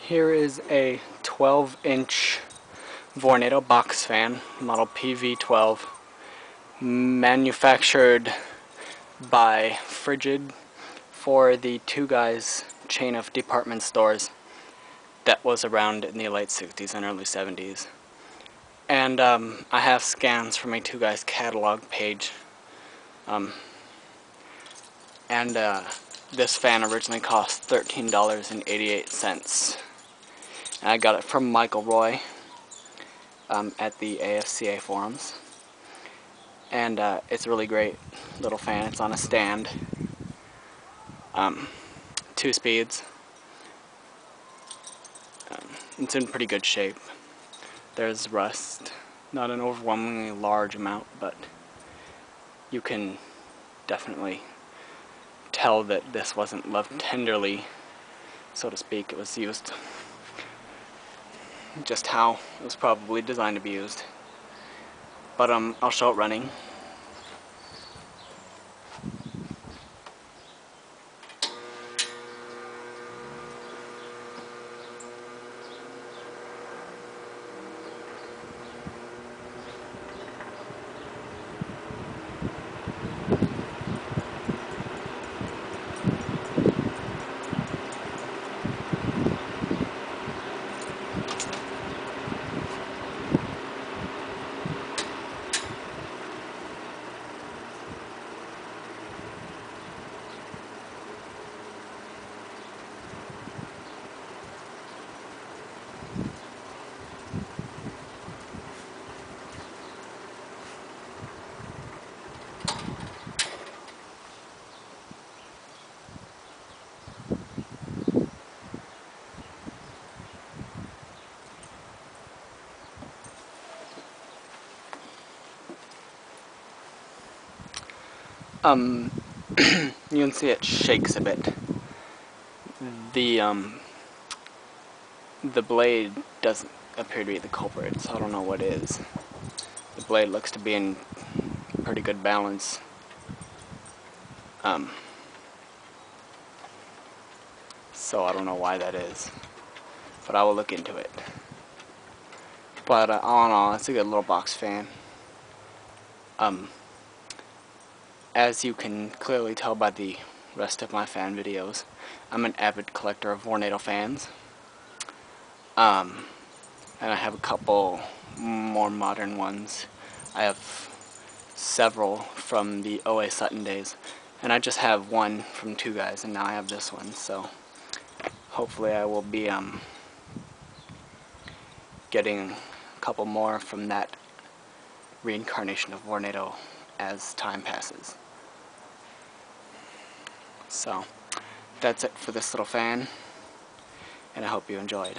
Here is a 12-inch Vornado Box Fan, model PV12, manufactured by Frigid for the Two Guys chain of department stores that was around in the late 60s and early 70s. And I have scans from a Two Guys catalog page. This fan originally cost $13.88. And I got it from Michael Roy at the AFCA forums. And it's a really great little fan. It's on a stand. 2 speeds. It's in pretty good shape. There's rust. Not an overwhelmingly large amount, but you can definitely tell that this wasn't loved tenderly, so to speak. It was used just how it was probably designed to be used. But I'll show it running. You can see it shakes a bit. The blade doesn't appear to be the culprit, so I don't know what is. The blade looks to be in pretty good balance. So I don't know why that is, but I will look into it. But all in all, it's a good little box fan. As you can clearly tell by the rest of my fan videos, I'm an avid collector of Vornado fans. And I have a couple more modern ones. I have several from the O.A. Sutton days, and I just have one from Two Guys, and now I have this one, so hopefully I will be getting a couple more from that reincarnation of Vornado as time passes. So that's it for this little fan, and I hope you enjoyed.